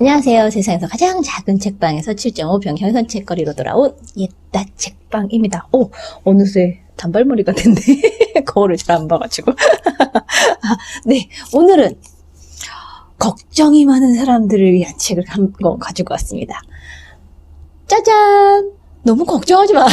안녕하세요. 세상에서 가장 작은 책방에서 7.5평 현선책거리로 돌아온 옛다 책방입니다. 어느새 단발머리가 됐네. 거울을 잘 안 봐가지고. 네, 오늘은 걱정이 많은 사람들을 위한 책을 한 권 가지고 왔습니다. 짜잔! 너무 걱정하지 마.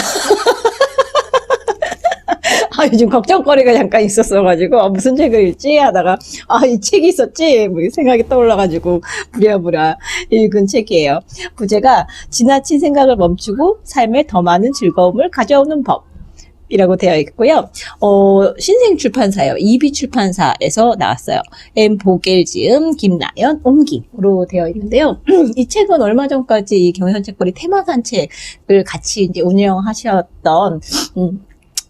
요즘 걱정거리가 잠깐 있었어가지고, 무슨 책을 읽지? 하다가, 이 책이 있었지? 뭐, 생각이 떠올라가지고, 부랴부랴 읽은 책이에요. 부제가 지나친 생각을 멈추고 삶에 더 많은 즐거움을 가져오는 법이라고 되어 있고요. 신생 출판사요. 이비 출판사에서 나왔어요. M. 보겔 지음, 김나연, 옮김으로 되어 있는데요. 이 책은 얼마 전까지 이 경선책거리 테마 산책을 같이 이제 운영하셨던,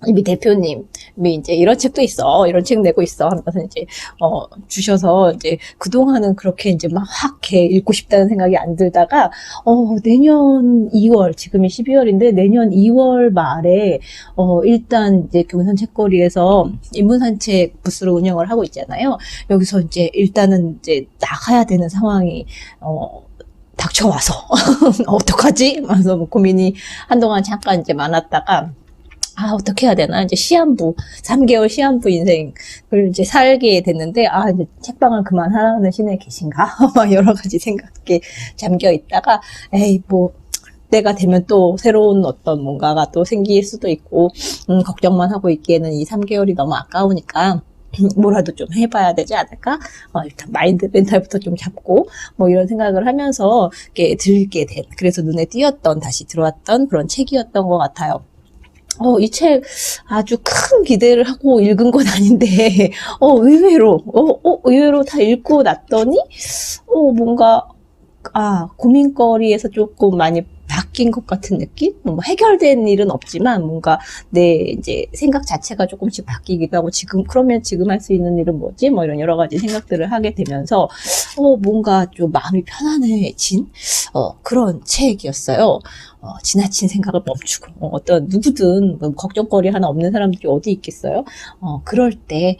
이미 대표님이 이제 이런 책도 있어. 이런 책 내고 있어. 하면서 이제, 주셔서 이제 그동안은 그렇게 이제 막 확 읽고 싶다는 생각이 안 들다가, 내년 2월, 지금이 12월인데 내년 2월 말에, 일단 이제 경선 책거리에서 인문산책 부스로 운영을 하고 있잖아요. 여기서 이제 일단은 이제 나가야 되는 상황이, 닥쳐와서, 어떡하지? 그래서 뭐 고민이 한동안 잠깐 이제 많았다가, 어떻게 해야 되나? 이제 시한부, 3개월 시한부 인생을 이제 살게 됐는데, 이제 책방을 그만하라는 신에 계신가? 막 여러 가지 생각에 잠겨 있다가, 때가 되면 또 새로운 어떤 뭔가가 또 생길 수도 있고, 걱정만 하고 있기에는 이 3개월이 너무 아까우니까, 뭐라도 좀 해봐야 되지 않을까? 일단 마인드 멘탈부터 좀 잡고, 뭐 이런 생각을 하면서 이렇게 들게 된, 그래서 눈에 띄었던, 다시 들어왔던 그런 책이었던 것 같아요. 이 책 아주 큰 기대를 하고 읽은 건 아닌데, 의외로 다 읽고 났더니, 뭔가, 고민거리에서 조금 많이 바뀐 것 같은 느낌? 뭐 해결된 일은 없지만 뭔가 내 이제 생각 자체가 조금씩 바뀌기도 하고 그러면 지금 할 수 있는 일은 뭐지? 뭐 이런 여러 가지 생각들을 하게 되면서, 뭔가 좀 마음이 편안해진, 그런 책이었어요. 지나친 생각을 멈추고, 어떤 누구든 뭐 걱정거리 하나 없는 사람들이 어디 있겠어요? 그럴 때,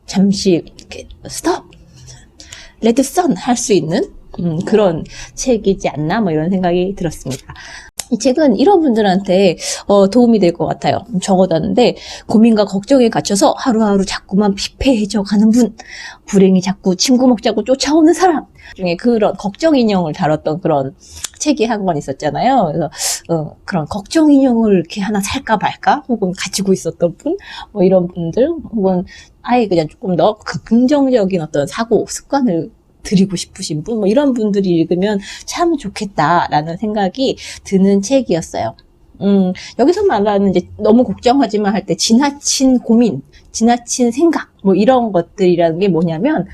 잠시 이렇게 스톱! 레드 선 할 수 있는 그런 책이지 않나 뭐 이런 생각이 들었습니다. 이 책은 이런 분들한테 도움이 될 것 같아요. 적어놨는데 고민과 걱정에 갇혀서 하루하루 자꾸만 피폐해져 가는 분, 불행이 자꾸 친구 먹자고 쫓아오는 사람 중에 그런 걱정 인형을 다뤘던 그런 책이 한 권 있었잖아요. 그래서 그런 걱정 인형을 이렇게 하나 살까 말까 혹은 가지고 있었던 분, 뭐 이런 분들 혹은 아예 그냥 조금 더 긍정적인 어떤 사고 습관을 드리고 싶으신 분, 뭐 이런 분들이 읽으면 참 좋겠다라는 생각이 드는 책이었어요. 여기서 말하는 이제 너무 걱정하지만 할 때 지나친 고민, 지나친 생각, 뭐 이런 것들이라는 게 뭐냐면,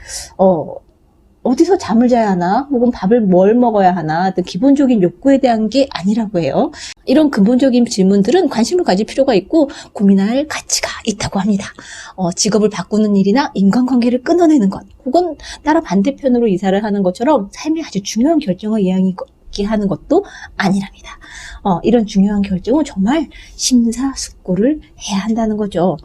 어디서 잠을 자야 하나, 혹은 밥을 뭘 먹어야 하나, 어떤 기본적인 욕구에 대한 게 아니라고 해요. 이런 근본적인 질문들은 관심을 가질 필요가 있고 고민할 가치가 있다고 합니다. 직업을 바꾸는 일이나 인간관계를 끊어내는 것, 혹은 나라 반대편으로 이사를 하는 것처럼 삶의 아주 중요한 결정을 이야기하는 것도 아니랍니다. 이런 중요한 결정은 정말 심사숙고를 해야 한다는 거죠.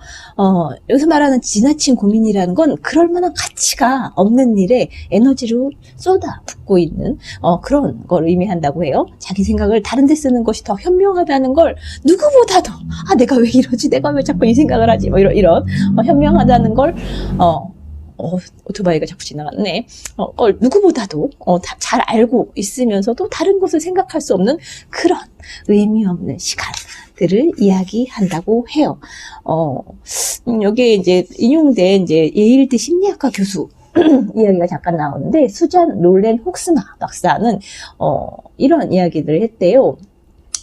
여기서 말하는 지나친 고민이라는 건 그럴 만한 가치가 없는 일에 에너지를 쏟아붓고 있는 그런 걸 의미한다고 해요. 자기 생각을 다른 데 쓰는 것이 더 현명하다는 걸 누구보다도 내가 왜 이러지? 내가 왜 자꾸 이 생각을 하지? 뭐 이런 현명하다는 걸 오토바이가 자꾸 지나갔네. 누구보다도 잘 알고 있으면서도 다른 것을 생각할 수 없는 그런 의미 없는 시간들을 이야기한다고 해요. 여기에 이제 인용된 이제 예일대 심리학과 교수 이야기가 잠깐 나오는데 수잔 롤렌 혹스마 박사는 이런 이야기들을 했대요.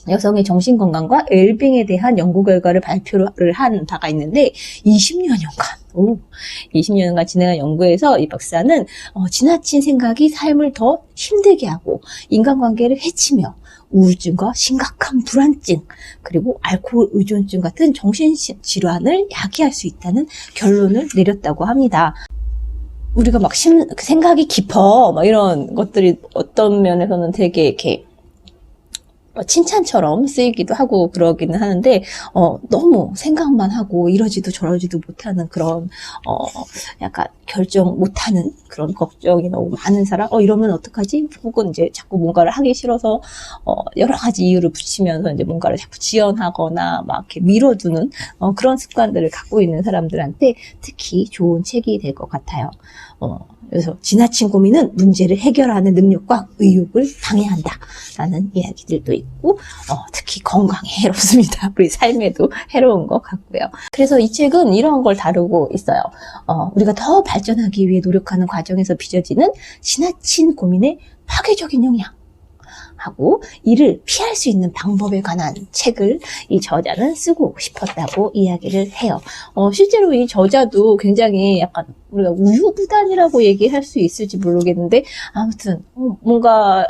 여성의 정신건강과 웰빙에 대한 연구 결과를 발표를 한 바가 있는데 20년간 진행한 연구에서 이 박사는 지나친 생각이 삶을 더 힘들게 하고 인간관계를 해치며 우울증과 심각한 불안증 그리고 알코올 의존증 같은 정신질환을 야기할 수 있다는 결론을 내렸다고 합니다. 우리가 막 생각이 깊어 막 이런 것들이 어떤 면에서는 되게 이렇게 칭찬처럼 쓰이기도 하고 그러기는 하는데, 너무 생각만 하고 이러지도 저러지도 못하는 그런, 약간 결정 못하는 그런 걱정이 너무 많은 사람, 이러면 어떡하지? 혹은 이제 자꾸 뭔가를 하기 싫어서, 여러 가지 이유를 붙이면서 이제 뭔가를 자꾸 지연하거나 막 이렇게 미뤄두는, 그런 습관들을 갖고 있는 사람들한테 특히 좋은 책이 될 것 같아요. 그래서 지나친 고민은 문제를 해결하는 능력과 의욕을 방해한다 라는 이야기들도 있고, 특히 건강에 해롭습니다. 우리 삶에도 해로운 것 같고요. 그래서 이 책은 이런 걸 다루고 있어요. 우리가 더 발전하기 위해 노력하는 과정에서 빚어지는 지나친 고민의 파괴적인 영향 하고, 이를 피할 수 있는 방법에 관한 책을 이 저자는 쓰고 싶었다고 이야기를 해요. 실제로 이 저자도 굉장히 약간 우리가 우유부단이라고 얘기할 수 있을지 모르겠는데, 아무튼 뭔가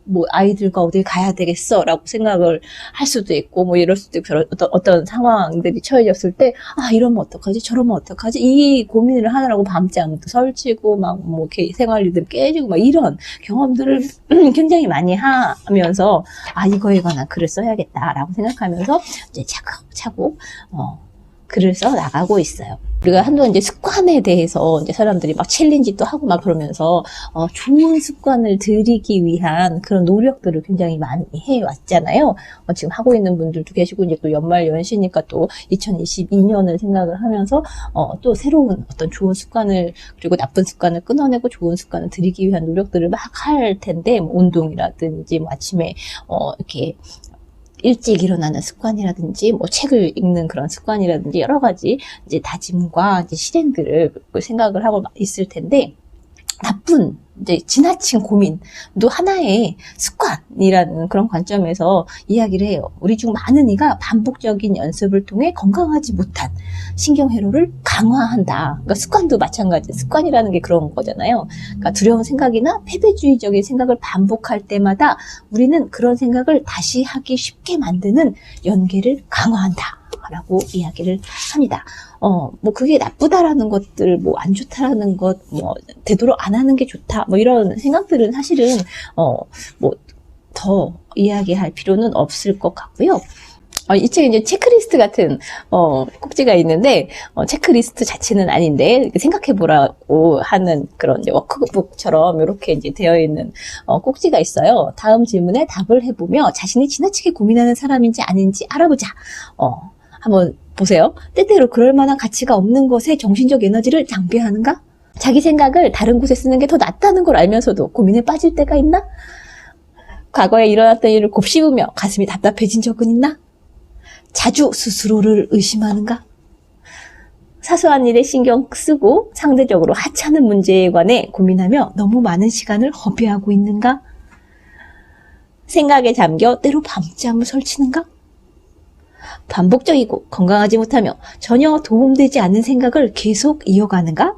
뭐 아이들과 어딜 가야 되겠어 라고 생각을 할 수도 있고, 뭐 이럴 수도 있고, 어떤 상황들이 처해졌을 때 이러면 어떡하지 저러면 어떡하지 이 고민을 하느라고 밤잠도 설치고 막 뭐 이렇게 생활 리듬 깨지고 막 이런 경험들을 굉장히 많이 하면서 이거에 관한 글을 써야겠다라고 생각하면서 이제 차곡차곡 글을 써 나가고 있어요. 우리가 한동안 이제 습관에 대해서 이제 사람들이 막 챌린지도 하고 막 그러면서 좋은 습관을 들이기 위한 그런 노력들을 굉장히 많이 해왔잖아요. 지금 하고 있는 분들도 계시고, 이제 또 연말 연시니까 또 2022년을 생각을 하면서 또 새로운 어떤 좋은 습관을, 그리고 나쁜 습관을 끊어내고 좋은 습관을 들이기 위한 노력들을 막 할 텐데, 뭐 운동이라든지 뭐 아침에 이렇게 일찍 일어나는 습관이라든지, 뭐 책을 읽는 그런 습관이라든지, 여러 가지 이제 다짐과 이제 실행들을 생각을 하고 있을 텐데, 나쁜 이제 지나친 고민도 하나의 습관이라는 그런 관점에서 이야기를 해요. 우리 중 많은 이가 반복적인 연습을 통해 건강하지 못한 신경회로를 강화한다. 그러니까 습관도 마찬가지. 습관이라는 게 그런 거잖아요. 그러니까 두려운 생각이나 패배주의적인 생각을 반복할 때마다 우리는 그런 생각을 다시 하기 쉽게 만드는 연계를 강화한다 라고 이야기를 합니다. 뭐 그게 나쁘다라는 것들, 뭐 안 좋다라는 것, 뭐 되도록 안 하는 게 좋다, 뭐 이런 생각들은 사실은 뭐 더 이야기할 필요는 없을 것 같고요. 이 책에 이제 체크리스트 같은 꼭지가 있는데, 체크리스트 자체는 아닌데 생각해보라고 하는 그런 이제 워크북처럼 이렇게 이제 되어 있는 꼭지가 있어요. 다음 질문에 답을 해보며 자신이 지나치게 고민하는 사람인지 아닌지 알아보자. 한번 보세요. 때때로 그럴 만한 가치가 없는 것에 정신적 에너지를 낭비하는가? 자기 생각을 다른 곳에 쓰는 게 더 낫다는 걸 알면서도 고민에 빠질 때가 있나? 과거에 일어났던 일을 곱씹으며 가슴이 답답해진 적은 있나? 자주 스스로를 의심하는가? 사소한 일에 신경 쓰고 상대적으로 하찮은 문제에 관해 고민하며 너무 많은 시간을 허비하고 있는가? 생각에 잠겨 때로 밤잠을 설치는가? 반복적이고 건강하지 못하며 전혀 도움되지 않는 생각을 계속 이어가는가?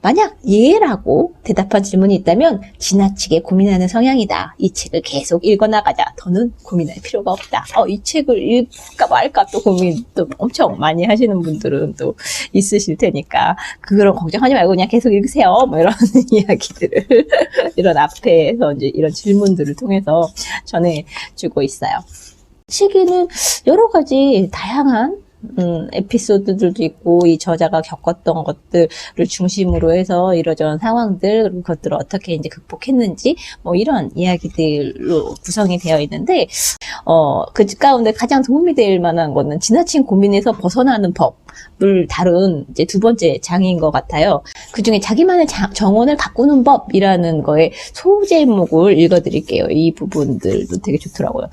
만약 예라고 대답한 질문이 있다면 지나치게 고민하는 성향이다. 이 책을 계속 읽어나가자. 더는 고민할 필요가 없다. 이 책을 읽을까 말까 또 고민 또 엄청 많이 하시는 분들은 또 있으실 테니까 그런 걱정하지 말고 그냥 계속 읽으세요. 뭐 이런 이야기들을 이런 앞에서 이제 이런 질문들을 통해서 전해주고 있어요. 책에는 여러 가지 다양한 에피소드들도 있고, 이 저자가 겪었던 것들을 중심으로 해서 이러저런 상황들, 그리고 그것들을 어떻게 이제 극복했는지, 뭐 이런 이야기들로 구성이 되어 있는데, 그 가운데 가장 도움이 될 만한 거는 지나친 고민에서 벗어나는 법을 다룬 이제 두 번째 장인 것 같아요. 그 중에 자기만의 정원을 가꾸는 법이라는 거에 소제목을 읽어드릴게요. 이 부분들도 되게 좋더라고요.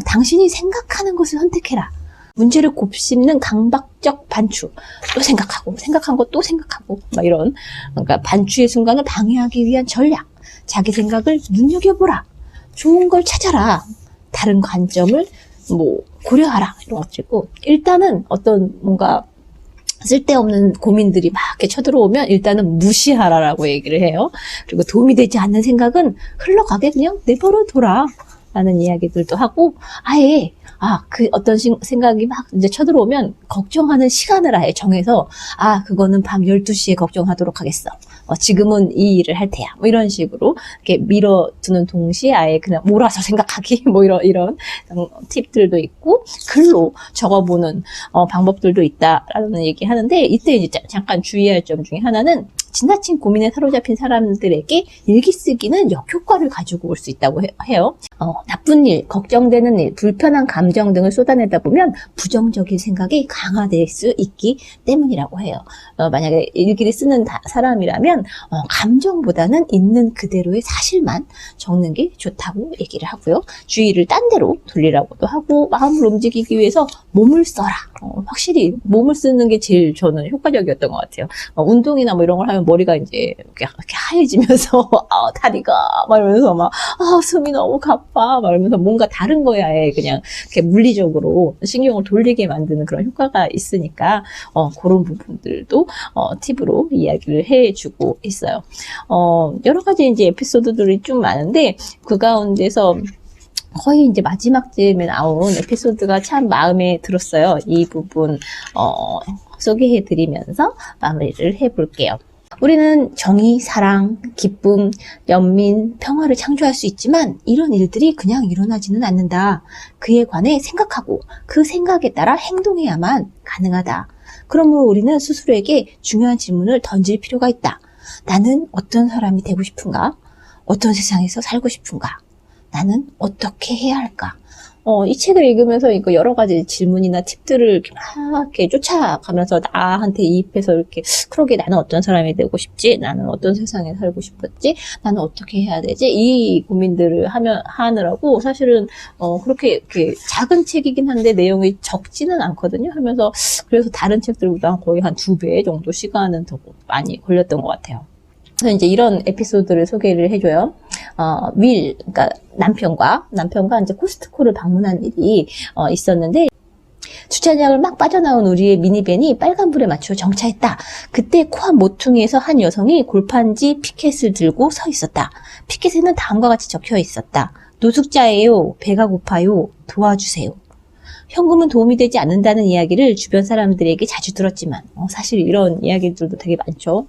당신이 생각하는 것을 선택해라. 문제를 곱씹는 강박적 반추. 또 생각하고, 생각한 거 또 생각하고, 막 이런. 그러니까 반추의 순간을 방해하기 위한 전략. 자기 생각을 눈여겨보라. 좋은 걸 찾아라. 다른 관점을 뭐 고려하라. 이런 것들이고. 일단은 어떤 뭔가 쓸데없는 고민들이 막 이렇게 쳐들어오면 일단은 무시하라라고 얘기를 해요. 그리고 도움이 되지 않는 생각은 흘러가게 그냥 내버려 둬라. 라는 이야기들도 하고, 아예 그 어떤 생각이 막 이제 쳐들어오면 걱정하는 시간을 아예 정해서 그거는 밤 12시에 걱정하도록 하겠어. 지금은 이 일을 할 테야. 뭐 이런 식으로 이렇게 밀어두는 동시에 아예 그냥 몰아서 생각하기 뭐 이런 팁들도 있고 글로 적어보는 방법들도 있다라는 얘기 하는데 이때 이제 잠깐 주의할 점 중에 하나는 지나친 고민에 사로잡힌 사람들에게 일기 쓰기는 역효과를 가지고 올 수 있다고 해요. 나쁜 일, 걱정되는 일, 불편한 감정 등을 쏟아내다 보면 부정적인 생각이 강화될 수 있기 때문이라고 해요. 만약에 일기를 쓰는 사람이라면 감정보다는 있는 그대로의 사실만 적는 게 좋다고 얘기를 하고요. 주의를 딴 데로 돌리라고도 하고 마음을 움직이기 위해서 몸을 써라. 확실히 몸을 쓰는 게 제일 저는 효과적이었던 것 같아요. 운동이나 뭐 이런 걸 하면 머리가 이제 이렇게 하얘지면서 다리가 막 이러면서 막 숨이 너무 가빠 막 이러면서 뭔가 다른 거에 아예 그냥 이렇게 물리적으로 신경을 돌리게 만드는 그런 효과가 있으니까 그런 부분들도 팁으로 이야기를 해주고 있어요. 여러 가지 이제 에피소드들이 좀 많은데 그 가운데서 거의 이제 마지막쯤에 나온 에피소드가 참 마음에 들었어요. 이 부분 소개해드리면서 마무리를 해볼게요. 우리는 정의, 사랑, 기쁨, 연민, 평화를 창조할 수 있지만 이런 일들이 그냥 일어나지는 않는다. 그에 관해 생각하고 그 생각에 따라 행동해야만 가능하다. 그러므로 우리는 스스로에게 중요한 질문을 던질 필요가 있다. 나는 어떤 사람이 되고 싶은가? 어떤 세상에서 살고 싶은가? 나는 어떻게 해야 할까? 이 책을 읽으면서 이거 여러 가지 질문이나 팁들을 이렇게 막 이렇게 쫓아가면서 나한테 이입해서 이렇게 그러게 나는 어떤 사람이 되고 싶지? 나는 어떤 세상에 살고 싶었지? 나는 어떻게 해야 되지? 이 고민들을 하느라고 사실은 그렇게 이렇게 작은 책이긴 한데 내용이 적지는 않거든요. 하면서 그래서 다른 책들보다 거의 한 2배 정도 시간은 더 많이 걸렸던 것 같아요. 그래서 이제 이런 에피소드를 소개를 해줘요. 그러니까 남편과 이제 코스트코를 방문한 일이 있었는데 주차장을 막 빠져나온 우리의 미니밴이 빨간불에 맞춰 정차했다. 그때 코앞 모퉁이에서 한 여성이 골판지 피켓을 들고 서 있었다. 피켓에는 다음과 같이 적혀 있었다. 노숙자예요. 배가 고파요. 도와주세요. 현금은 도움이 되지 않는다는 이야기를 주변 사람들에게 자주 들었지만 사실 이런 이야기들도 되게 많죠.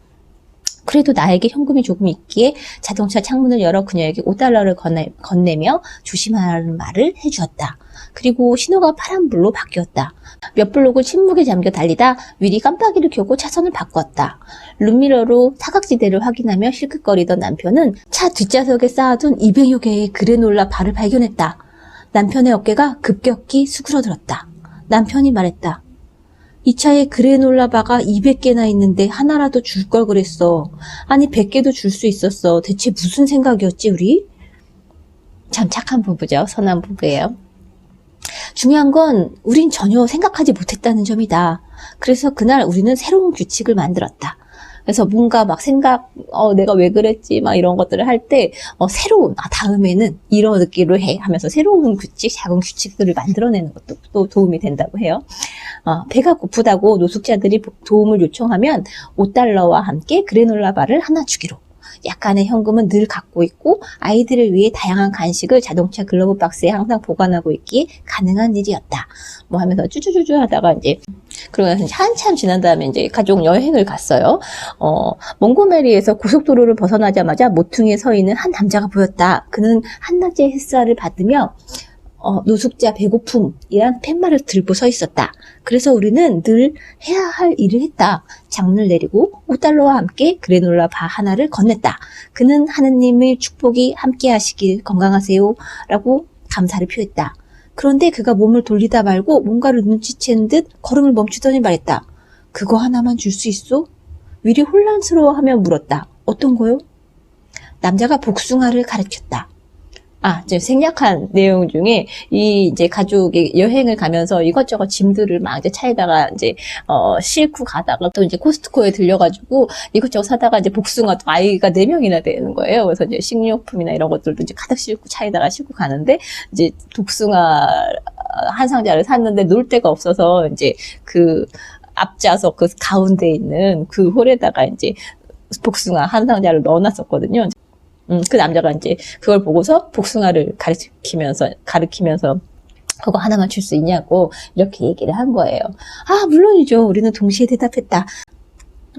그래도 나에게 현금이 조금 있기에 자동차 창문을 열어 그녀에게 $5를 건네며 조심하라는 말을 해주었다. 그리고 신호가 파란불로 바뀌었다. 몇 블록을 침묵에 잠겨 달리다 윌이 깜빡이를 켜고 차선을 바꿨다. 룸미러로 사각지대를 확인하며 실끝거리던 남편은 차 뒷좌석에 쌓아둔 200여 개의 그래놀라 바를 발견했다. 남편의 어깨가 급격히 수그러들었다. 남편이 말했다. 이 차에 그래놀라 바가 200개나 있는데 하나라도 줄 걸 그랬어. 아니 100개도 줄 수 있었어. 대체 무슨 생각이었지 우리? 참 착한 부부죠. 선한 부부예요. 중요한 건 우린 전혀 생각하지 못했다는 점이다. 그래서 그날 우리는 새로운 규칙을 만들었다. 그래서 뭔가 막 내가 왜 그랬지, 막 이런 것들을 할 때, 새로운, 다음에는 이러기로 해 하면서 새로운 작은 규칙들을 만들어내는 것도 또 도움이 된다고 해요. 배가 고프다고 노숙자들이 도움을 요청하면 $5와 함께 그래놀라 바를 하나 주기로. 약간의 현금은 늘 갖고 있고 아이들을 위해 다양한 간식을 자동차 글러브 박스에 항상 보관하고 있기에 가능한 일이었다. 뭐 하면서 쭈쭈쭈쭈 하다가 이제 그러고 나서 한참 지난 다음에 이제 가족 여행을 갔어요. 몽고메리에서 고속도로를 벗어나자마자 모퉁이에 서 있는 한 남자가 보였다. 그는 한낮의 햇살을 받으며 노숙자 배고픔이란 팻말을 들고 서 있었다. 그래서 우리는 늘 해야 할 일을 했다. 창문을 내리고 $5와 함께 그래놀라 바 하나를 건넸다. 그는 하느님의 축복이 함께 하시길 건강하세요 라고 감사를 표했다. 그런데 그가 몸을 돌리다 말고 뭔가를 눈치챈 듯 걸음을 멈추더니 말했다. 그거 하나만 줄 수 있어? 윌이 혼란스러워하며 물었다. 어떤 거요? 남자가 복숭아를 가리켰다. 좀 생략한 내용 중에 이제 가족이 여행을 가면서 이것저것 짐들을 막 이제 차에다가 이제 싣고 가다가 또 이제 코스트코에 들려가지고 이것저것 사다가 이제 복숭아 또 아이가 4명이나 되는 거예요. 그래서 이제 식료품이나 이런 것들도 이제 가득 싣고 차에다가 싣고 가는데 이제 복숭아 한 상자를 샀는데 놓을 데가 없어서 이제 그 앞좌석 그 가운데 있는 그 홀에다가 이제 복숭아 한 상자를 넣어놨었거든요. 그 남자가 이제 그걸 보고서 복숭아를 가리키면서 그거 하나만 줄 수 있냐고 이렇게 얘기를 한 거예요. 물론이죠. 우리는 동시에 대답했다.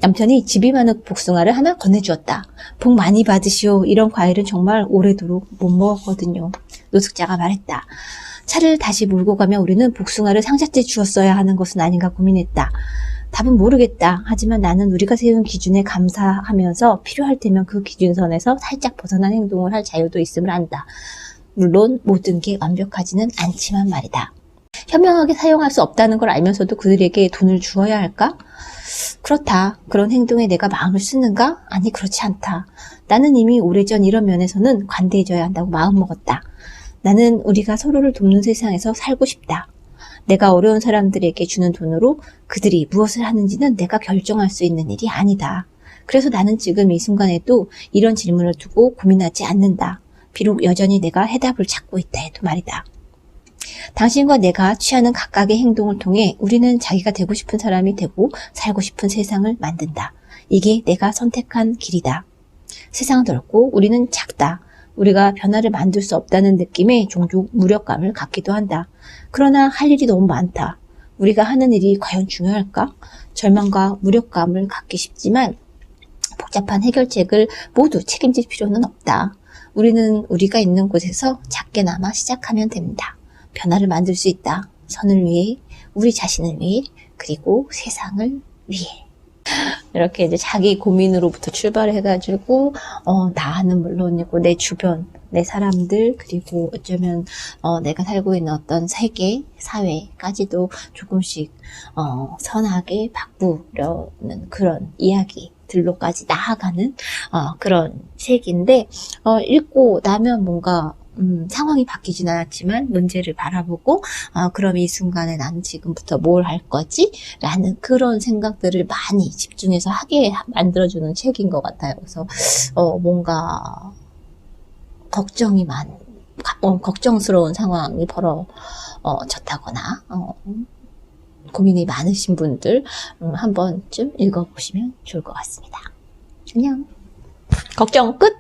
남편이 집이 많은 복숭아를 하나 건네주었다. 복 많이 받으시오. 이런 과일은 정말 오래도록 못 먹었거든요. 노숙자가 말했다. 차를 다시 몰고 가며 우리는 복숭아를 상자째 주었어야 하는 것은 아닌가 고민했다. 답은 모르겠다. 하지만 나는 우리가 세운 기준에 감사하면서 필요할 때면 그 기준선에서 살짝 벗어난 행동을 할 자유도 있음을 안다. 물론 모든 게 완벽하지는 않지만 말이다. 현명하게 사용할 수 없다는 걸 알면서도 그들에게 돈을 주어야 할까? 그렇다. 그런 행동에 내가 마음을 쓰는가? 아니, 그렇지 않다. 나는 이미 오래전 이런 면에서는 관대해져야 한다고 마음먹었다. 나는 우리가 서로를 돕는 세상에서 살고 싶다. 내가 어려운 사람들에게 주는 돈으로 그들이 무엇을 하는지는 내가 결정할 수 있는 일이 아니다. 그래서 나는 지금 이 순간에도 이런 질문을 두고 고민하지 않는다. 비록 여전히 내가 해답을 찾고 있다 해도 말이다. 당신과 내가 취하는 각각의 행동을 통해 우리는 자기가 되고 싶은 사람이 되고 살고 싶은 세상을 만든다. 이게 내가 선택한 길이다. 세상은 넓고 우리는 작다. 우리가 변화를 만들 수 없다는 느낌에 종종 무력감을 갖기도 한다. 그러나 할 일이 너무 많다. 우리가 하는 일이 과연 중요할까? 절망과 무력감을 갖기 쉽지만 복잡한 해결책을 모두 책임질 필요는 없다. 우리는 우리가 있는 곳에서 작게나마 시작하면 됩니다. 변화를 만들 수 있다. 선을 위해, 우리 자신을 위해, 그리고 세상을 위해. 이렇게 이제 자기 고민으로부터 출발해가지고, 나는 물론이고, 내 주변, 내 사람들, 그리고 어쩌면, 내가 살고 있는 어떤 세계, 사회까지도 조금씩, 선하게 바꾸려는 그런 이야기들로까지 나아가는, 그런 책인데, 읽고 나면 뭔가, 상황이 바뀌진 않았지만 문제를 바라보고 그럼 이 순간에 나는 지금부터 뭘 할 거지? 라는 그런 생각들을 많이 집중해서 하게 만들어주는 책인 것 같아요. 그래서 뭔가 걱정스러운 상황이 벌어졌다거나 고민이 많으신 분들 한 번쯤 읽어보시면 좋을 것 같습니다. 안녕. 걱정 끝!